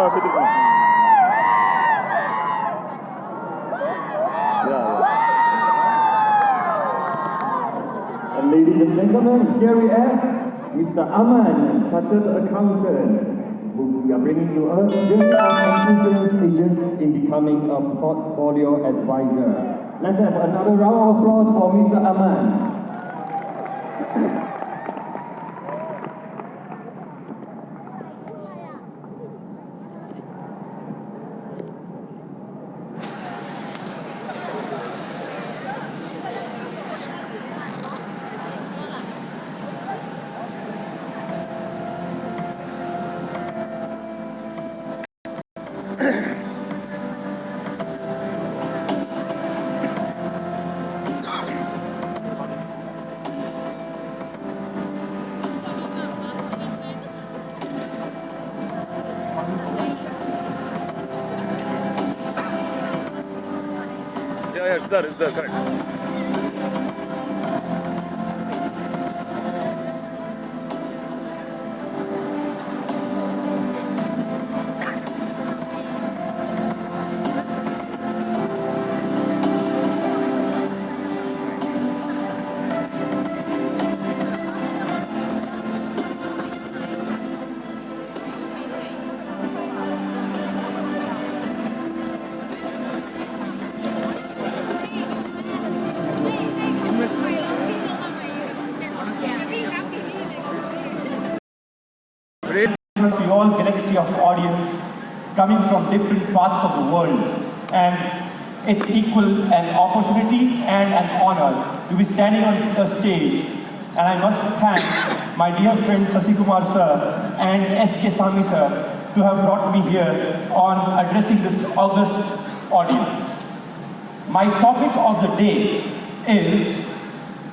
And ladies and gentlemen, here we have Mr. Aman, Chartered Accountant, who we are bringing to us journey of an insurance agent in becoming a portfolio advisor. Let's have another round of applause for Mr. Aman. Yeah, it's there, correct. The whole galaxy of audience coming from different parts of the world, and it's equal an opportunity and an honor to be standing on the stage. And I must thank my dear friend Sasi Kumar sir and SK Sami sir to have brought me here on addressing this august audience. My topic of the day is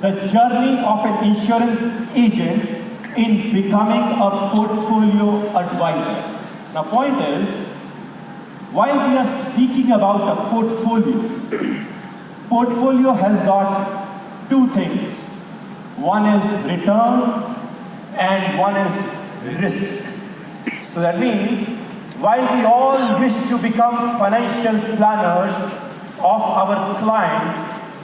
the journey of an insurance agent in becoming a portfolio advisor. Now, point is, while we are speaking about a portfolio has got two things. One is return and one is risk. So that means, while we all wish to become financial planners of our clients,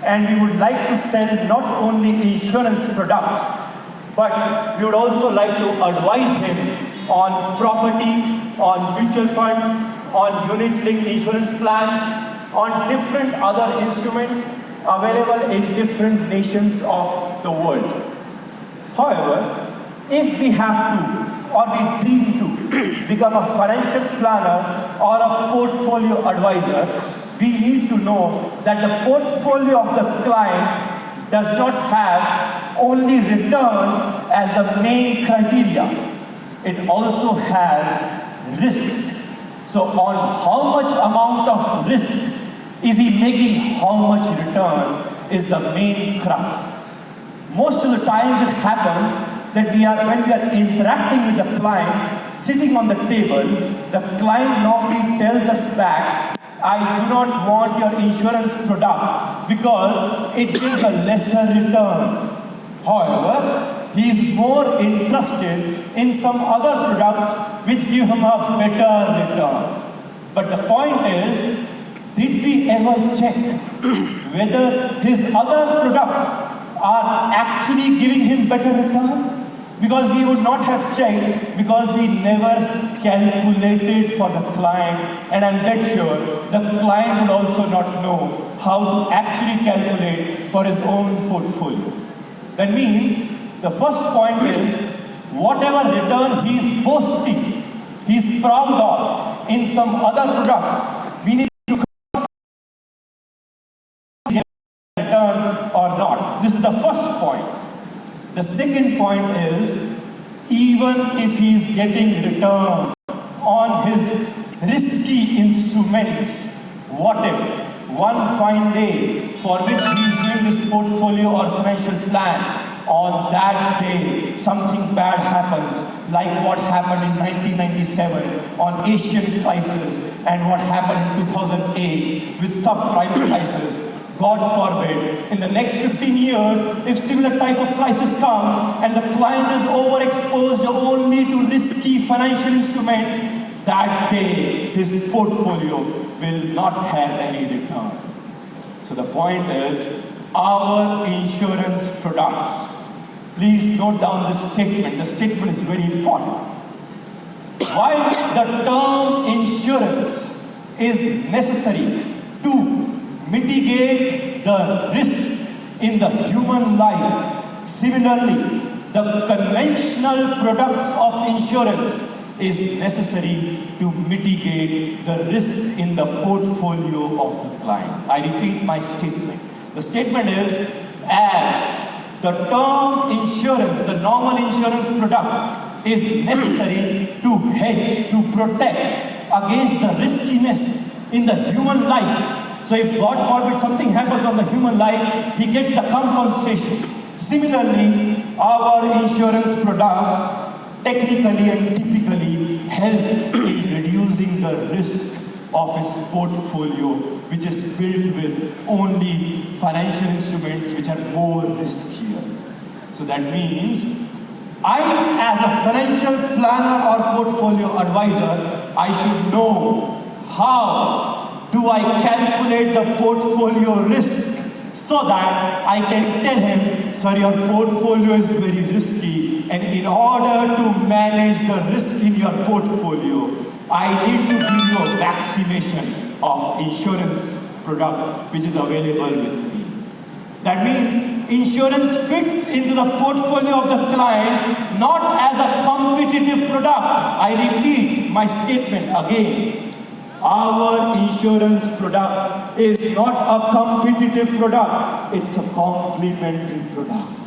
and we would like to sell not only insurance products, but we would also like to advise him on property, on mutual funds, on unit-linked insurance plans, on different other instruments available in different nations of the world. However, if we have to, or we dream to, become a financial planner or a portfolio advisor, we need to know that the portfolio of the client does not have only return as the main criteria. It also has risk. So on how much amount of risk is he making, how much return is the main crux. Most of the times it happens that when we are interacting with the client, sitting on the table, the client normally tells us back, I do not want your insurance product because it gives a lesser return. However, he is more interested in some other products which give him a better return. But the point is, did we ever check whether his other products are actually giving him better return? Because we would not have checked, because we never calculated for the client, and I'm dead sure the client would also not know how to actually calculate for his own portfolio. That means the first point is whatever return he's posting, he's proud of in some other products, we need to get return or not. This is the first point. The second point is, even if he's getting return on his risky instruments, what if one fine day for which he's doing this portfolio or financial plan, on that day something bad happens, like what happened in 1997 on Asian crisis and what happened in 2008 with subprime crisis. God forbid, in the next 15 years, if similar type of crisis comes and the client is overexposed only to risky financial instruments, that day his portfolio will not have any return. So the point is, our insurance products, please note down this statement. The statement is very important. While the term insurance is necessary to mitigate the risk in the human life, similarly, the conventional products of insurance is necessary to mitigate the risk in the portfolio of the client. I repeat my statement. The statement is, as the term insurance, the normal insurance product, is necessary to hedge, to protect against the riskiness in the human life. So if God forbid something happens on the human life, he gets the compensation. Similarly, our insurance products technically and typically help in reducing the risk of his portfolio, which is built with only financial instruments which are more riskier. So that means I, as a financial planner or portfolio advisor, I should know how do I calculate the portfolio risk so that I can tell him, sir, your portfolio is very risky, and in order to manage the risk in your portfolio, I need to give you a vaccination of insurance product which is available with me. That means insurance fits into the portfolio of the client not as a competitive product. I repeat my statement again. Our insurance product is not a competitive product, it's a complementary product.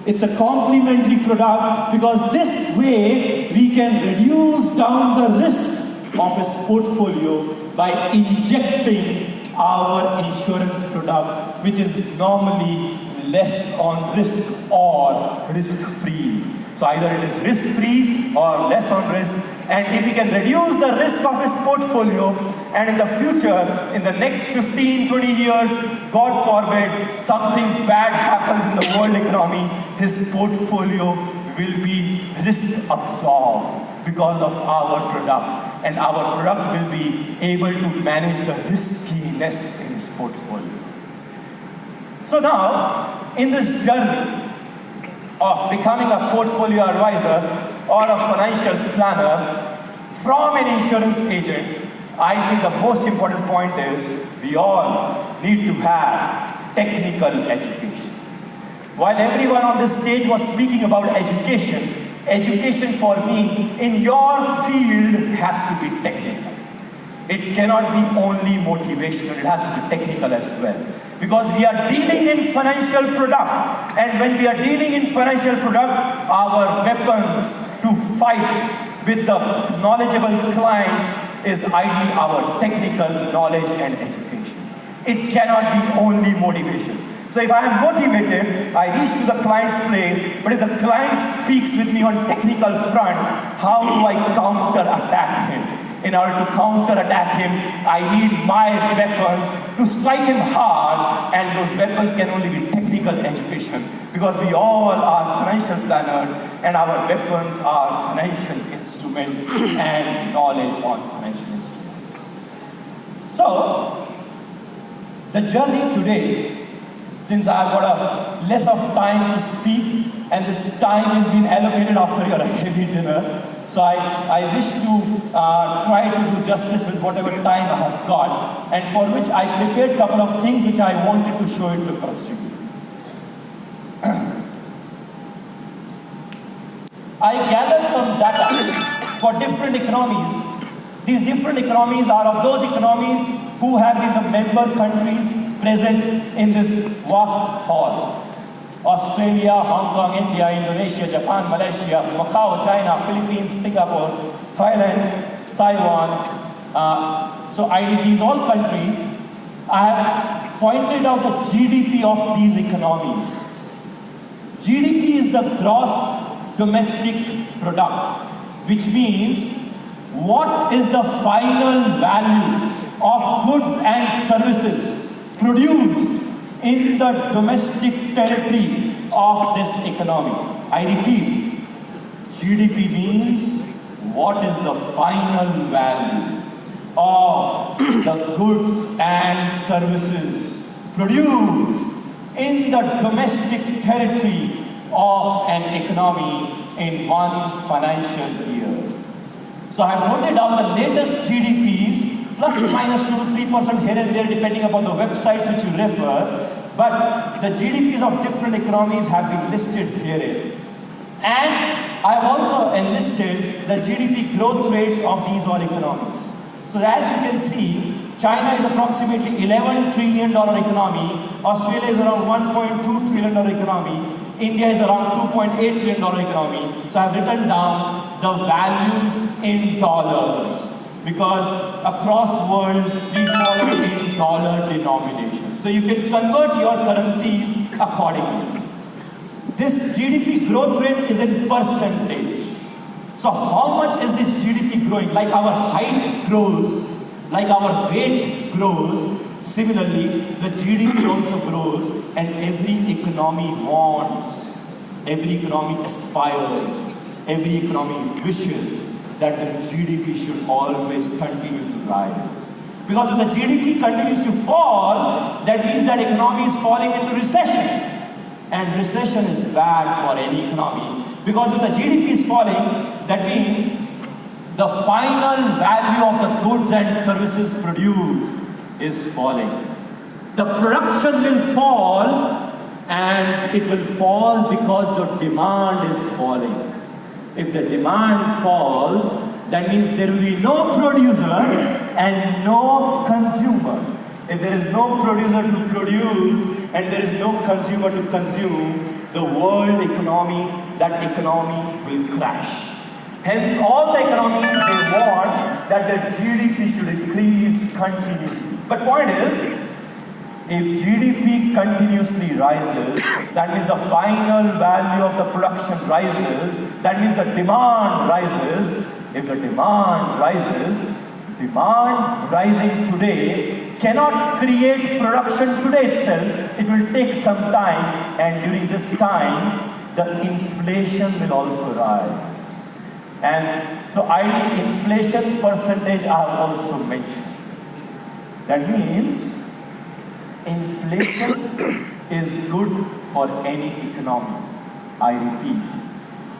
It's a complementary product because this way we can reduce down the risk of his portfolio by injecting our insurance product, which is normally less on risk or risk-free. So either it is risk-free or less on risk. And if we can reduce the risk of his portfolio, and in the future, in the next 15, 20 years, God forbid, something bad happens in the world economy, his portfolio will be risk absorbed because of our product. And our product will be able to manage the riskiness in his portfolio. So now, in this journey of becoming a portfolio advisor or a financial planner from an insurance agent, I think the most important point is we all need to have technical education. While everyone on this stage was speaking about education, education for me in your field has to be technical. It cannot be only motivational, it has to be technical as well. Because we are dealing in financial product, and when we are dealing in financial product, our weapons to fight with the knowledgeable clients is ideally our technical knowledge and education. It cannot be only motivation. So if I am motivated, I reach to the client's place, but if the client speaks with me on technical front, how do I counter-attack him? In order to counter-attack him, I need my weapons to strike him hard, and those weapons can only be technical education, because we all are financial planners, and our weapons are financial instruments and knowledge on financial instruments. So, the journey today, since I've got a less of time to speak, and this time has been allocated after your heavy dinner, so I wish to try to do justice with whatever time I have got, and for which I prepared a couple of things which I wanted to show it across to you. I gathered some data for different economies. These different economies are of those economies who have been the member countries present in this vast hall. Australia, Hong Kong, India, Indonesia, Japan, Malaysia, Macau, China, Philippines, Singapore, Thailand, Taiwan. So these all countries, I have pointed out the GDP of these economies. GDP is the gross domestic product, which means what is the final value of goods and services produced in the domestic territory of this economy. I repeat, GDP means what is the final value of the goods and services produced in the domestic territory of an economy in one financial year. So I have noted down the latest GDPs, plus or minus 2 to 3% here and there, depending upon the websites which you refer. But the GDPs of different economies have been listed herein. And I have also enlisted the GDP growth rates of these all economies. So as you can see, China is approximately $11 trillion economy, Australia is around $1.2 trillion economy, India is around $2.8 trillion economy. So I have written down the values in dollars because across world we follow in dollar denomination. So you can convert your currencies accordingly. This GDP growth rate is in percentage. So how much is this GDP growing? Like our height grows, like our weight grows, similarly the GDP also grows, and every economy wants, every economy aspires, every economy wishes that the GDP should always continue to rise. Because if the GDP continues to fall, that means that economy is falling into recession. And recession is bad for any economy. Because if the GDP is falling, that means the final value of the goods and services produced is falling. The production will fall, and it will fall because the demand is falling. If the demand falls, that means there will be no producer and no consumer. If there is no producer to produce and there is no consumer to consume, the world economy, that economy will crash. Hence, all the economies, they want that their GDP should increase continuously. But point is, if GDP continuously rises, that means the final value of the production rises, that means the demand rises. If the demand rises, demand rising today cannot create production today itself. It will take some time, and during this time, the inflation will also rise. And so ideally, inflation percentage I have also mentioned. That means inflation is good for any economy. I repeat,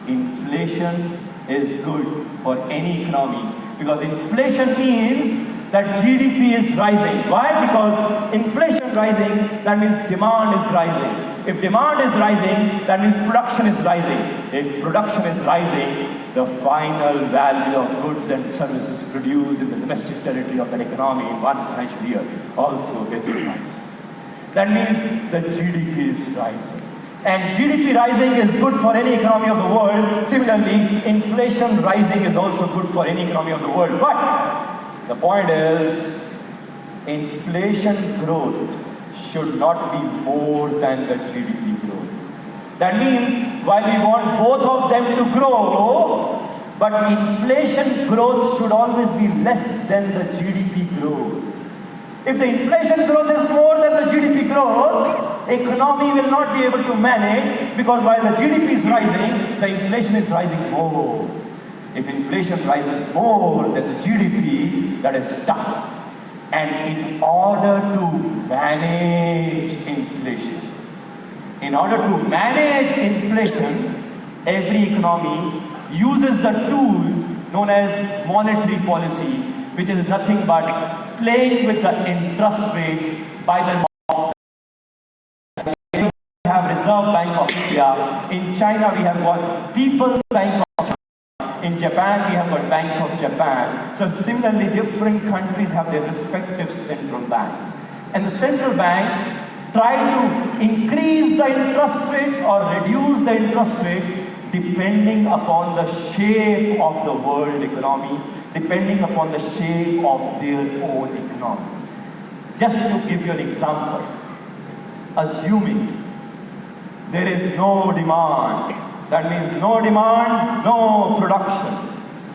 inflation is good for any economy, because inflation means that GDP is rising. Why? Because inflation rising, that means demand is rising. If demand is rising, that means production is rising. If production is rising, the final value of goods and services produced in the domestic territory of that economy in one financial year also is rising. That means the GDP is rising. And GDP rising is good for any economy of the world. Similarly, inflation rising is also good for any economy of the world. But the point is, inflation growth should not be more than the GDP growth. That means, while we want both of them to grow, but inflation growth should always be less than the GDP growth. If the inflation growth is more than the GDP growth, economy will not be able to manage, because while the GDP is rising, the inflation is rising more. If inflation rises more than the GDP, that is tough. And in order to manage inflation, every economy uses the tool known as monetary policy, which is nothing but playing with the interest rates by the we have Reserve Bank of India. In China, we have got People's Bank of China. In Japan, we have got Bank of Japan. So similarly, different countries have their respective central banks. And the central banks try to increase the interest rates or reduce the interest rates depending upon the shape of the world economy, depending upon the shape of their own economy. Just to give you an example, assuming there is no demand, that means no demand, no production.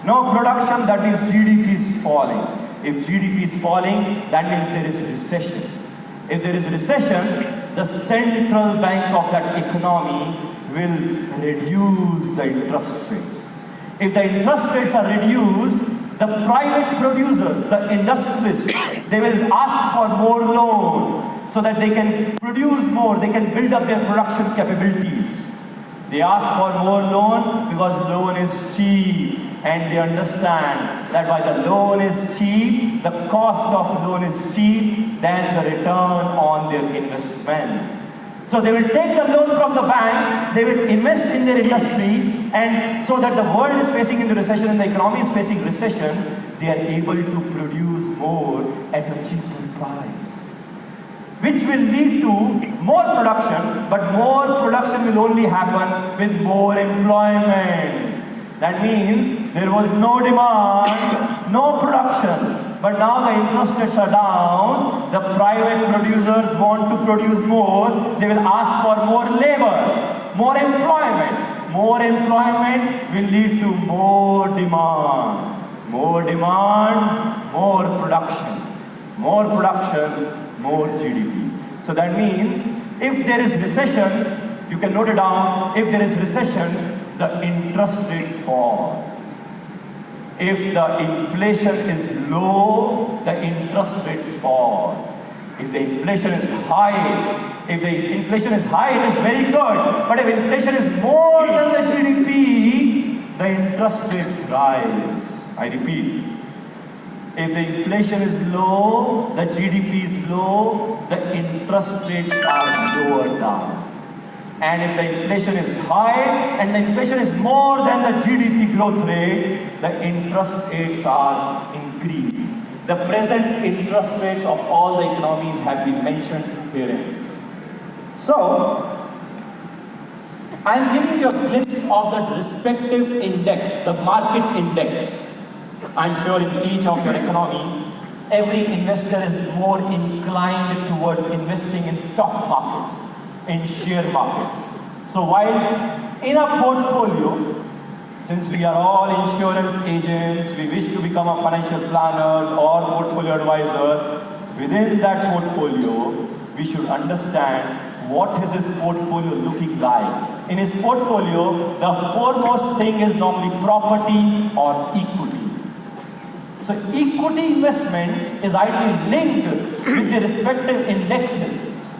No production, that means GDP is falling. If GDP is falling, that means there is recession. If there is recession, the central bank of that economy will reduce the interest rates. If the interest rates are reduced, the private producers, the industrialists, they will ask for more loan so that they can produce more, they can build up their production capabilities. They ask for more loan because loan is cheap, and they understand that while the loan is cheap, the cost of loan is cheap, then the return on their investment. So they will take the loan from the bank, they will invest in their industry, and so that the world is facing into recession and the economy is facing recession, they are able to produce more at a cheaper price. Which will lead to more production, but more production will only happen with more employment. That means there was no demand, no production. But now the interest rates are down, the private producers want to produce more, they will ask for more labor, more employment. More employment will lead to more demand. More demand, more production. More production, more GDP. So that means if there is recession, you can note it down, if there is recession, the interest rates fall. If the inflation is low, the interest rates fall. If the inflation is high, it is very good. But if inflation is more than the GDP, the interest rates rise. I repeat. If the inflation is low, the GDP is low, the interest rates are lower down. And if the inflation is high and the inflation is more than the GDP growth rate, the interest rates are increased. The present interest rates of all the economies have been mentioned herein. So, I am giving you a glimpse of the respective index, the market index. I am sure in each of your economy, every investor is more inclined towards investing in stock markets, in share markets. So while in a portfolio, since we are all insurance agents, we wish to become a financial planner or portfolio advisor, within that portfolio, we should understand what is his portfolio looking like. In his portfolio, the foremost thing is normally property or equity. So equity investments is ideally linked with the respective indexes.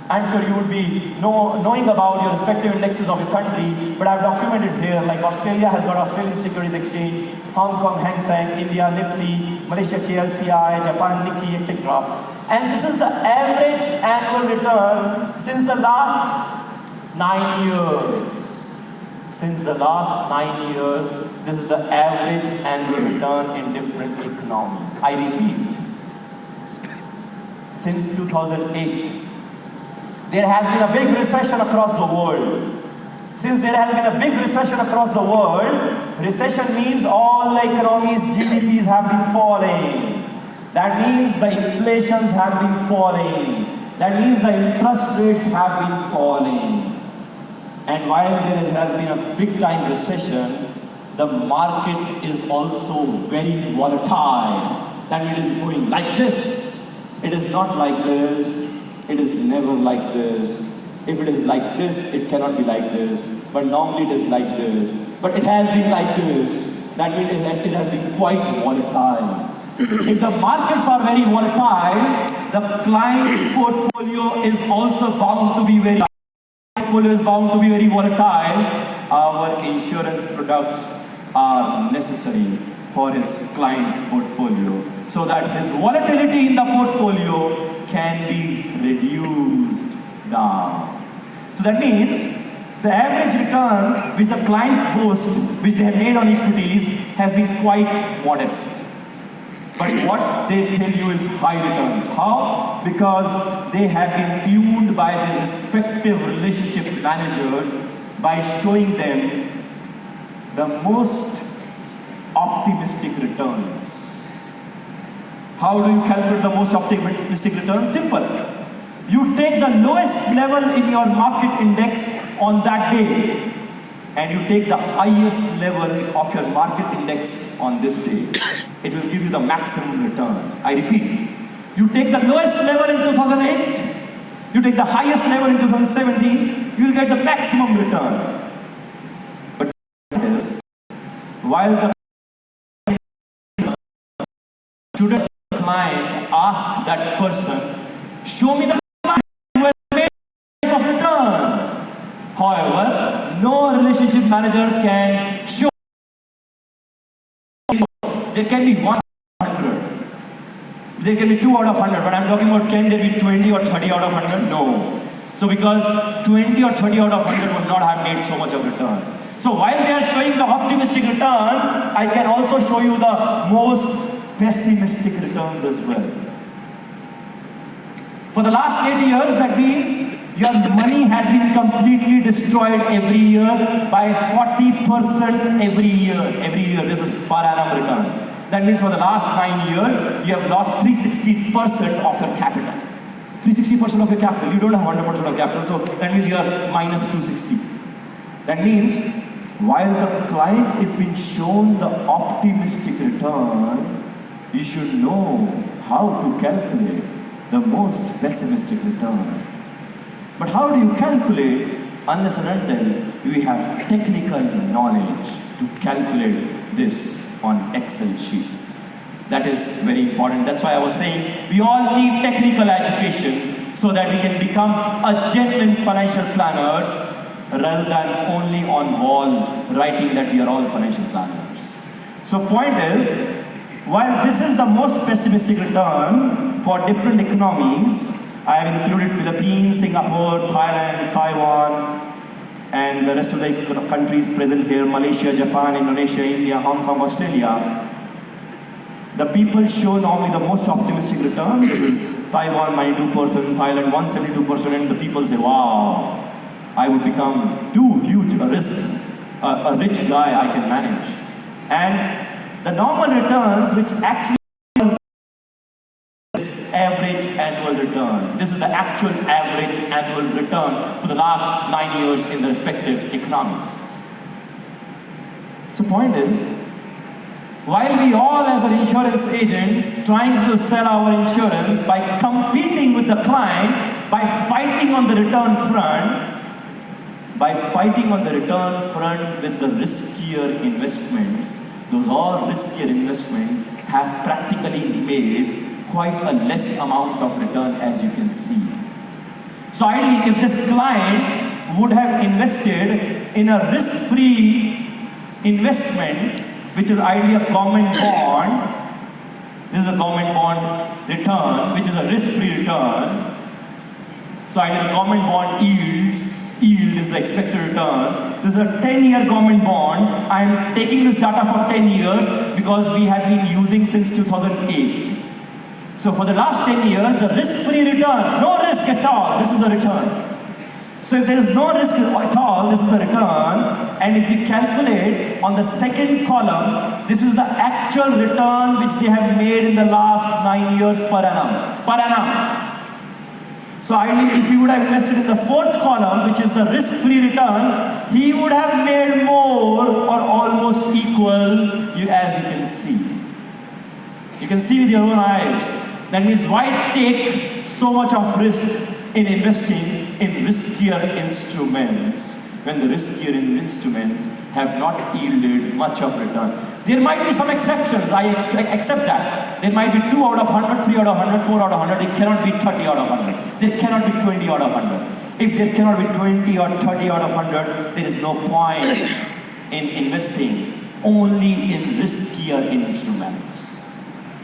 I'm sure you would be knowing about your respective indexes of your country, but I've documented here, like Australia has got Australian Securities Exchange, Hong Kong Hang Seng, India Nifty, Malaysia KLCI, Japan Nikkei, etc. And this is the average annual return since the last 9 years. Since the last 9 years, this is the average annual return in different economies. I repeat, since 2008, there has been a big recession across the world. Since there has been a big recession across the world, recession means all the economies' GDPs have been falling. That means the inflations have been falling. That means the interest rates have been falling. And while there has been a big time recession, the market is also very volatile. That means it is going like this. It is not like this. It is never like this. If it is like this, it cannot be like this. But normally it is like this. But it has been like this. That means it has been quite volatile. If the markets are very volatile, the client's portfolio is also bound to be very volatile. Our insurance products are necessary for his client's portfolio so that his volatility in the portfolio can be reduced down. So that means the average return which the clients boast, which they have made on equities, has been quite modest. But what they tell you is high returns. How? Because they have been tuned by their respective relationship managers by showing them the most optimistic returns. How do you calculate the most optimistic return? Simple. You take the lowest level in your market index on that day, and you take the highest level of your market index on this day. It will give you the maximum return. I repeat. You take the lowest level in 2008, you take the highest level in 2017, you will get the maximum return. But while the student client asks that person, show me the client who has made of return. However, no relationship manager can show. There can be 100. There can be 2 out of 100, but I'm talking about can there be 20 or 30 out of 100? No. So because 20 or 30 out of 100 would not have made so much of return. So while they are showing the optimistic return, I can also show you the most pessimistic returns as well. For the last 8 years, that means your money has been completely destroyed every year by 40% every year. Every year, this is per annum return. That means for the last 9 years, you have lost 360% of your capital. 360% of your capital. You don't have 100% of capital, so that means you are minus 260. That means while the client is being shown the optimistic return, you should know how to calculate the most pessimistic return. But how do you calculate unless and until we have technical knowledge to calculate this on Excel sheets? That is very important. That's why I was saying we all need technical education so that we can become a genuine financial planners rather than only on wall writing that we are all financial planners. So point is, while this is the most pessimistic return for different economies, I have included Philippines, Singapore, Thailand, Taiwan, and the rest of the countries present here, Malaysia, Japan, Indonesia, India, Hong Kong, Australia. The people show normally the most optimistic return. This is Taiwan, 92%, Thailand, 172%, and the people say, wow, I would become too huge a risk, a rich guy I can manage. And the normal returns, which actually is average annual return. This is the actual average annual return for the last 9 years in the respective economies. So point is, while we all as an insurance agents trying to sell our insurance by competing with the client, by fighting on the return front, with the riskier investments, those all riskier investments have practically made quite a less amount of return, as you can see. So ideally, if this client would have invested in a risk-free investment, which is ideally a government bond, this is a government bond return, which is a risk-free return. So ideally the government bond yield is the expected return. This is a 10-year government bond. I am taking this data for 10 years because we have been using since 2008. So for the last 10 years, the risk-free return, no risk at all, this is the return. So if there is no risk at all, this is the return. And if we calculate on the second column, this is the actual return which they have made in the last 9 years per annum. So ideally, if he would have invested in the fourth column, which is the risk-free return, he would have made more or almost equal, as you can see. You can see with your own eyes. That means why take so much of risk in investing in riskier instruments when the riskier instruments have not yielded much of return? There might be some exceptions, I accept that. There might be 2 out of 100, 3 out of 100, 4 out of 100. It cannot be 30 out of 100. There cannot be 20 out of 100. If there cannot be 20 or 30 out of 100, there is no point in investing only in riskier instruments.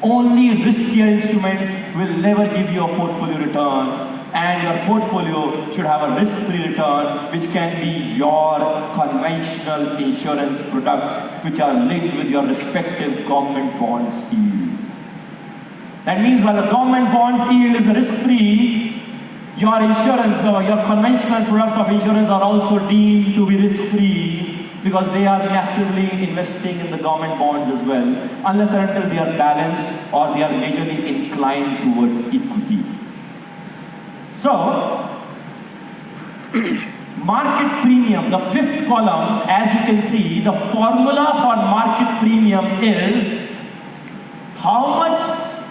Only riskier instruments will never give you a portfolio return, and your portfolio should have a risk-free return, which can be your conventional insurance products, which are linked with your respective government bonds yield. That means while the government bonds yield is risk-free, your insurance, your conventional products of insurance are also deemed to be risk-free, because they are massively investing in the government bonds as well, unless and until they are balanced or they are majorly inclined towards equity. So, market premium, the fifth column, as you can see, the formula for market premium is how much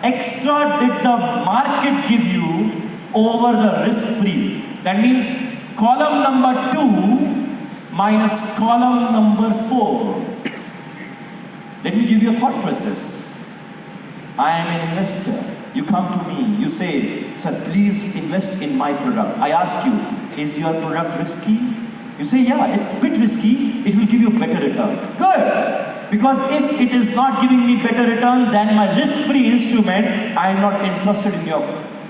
extra did the market give you over the risk-free. That means column number 2 minus column number 4. Let me give you a thought process. I am an investor. You come to me, you say, sir, please invest in my product. I ask you, is your product risky? You say, yeah, it's a bit risky. It will give you better return. Good. Because if it is not giving me better return than my risk-free instrument, I am not interested in your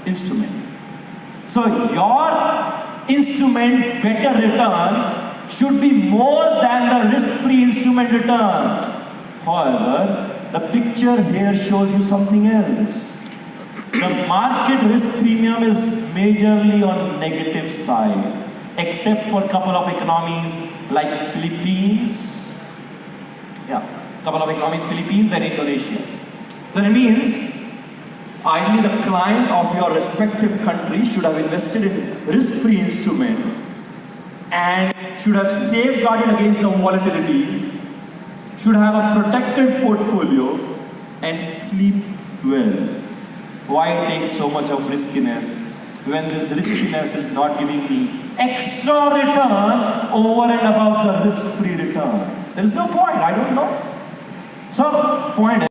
instrument. So your instrument better return should be more than the risk-free instrument return. However, the picture here shows you something else. The market risk premium is majorly on negative side, except for a couple of economies like Philippines. Yeah, couple of economies, Philippines and Indonesia. So that means, ideally the client of your respective country should have invested in risk-free instrument and should have safeguarded against the volatility, should have a protected portfolio and sleep well. Why take so much of riskiness when this riskiness is not giving me extra return over and above the risk-free return? There is no point, I don't know. So, point is,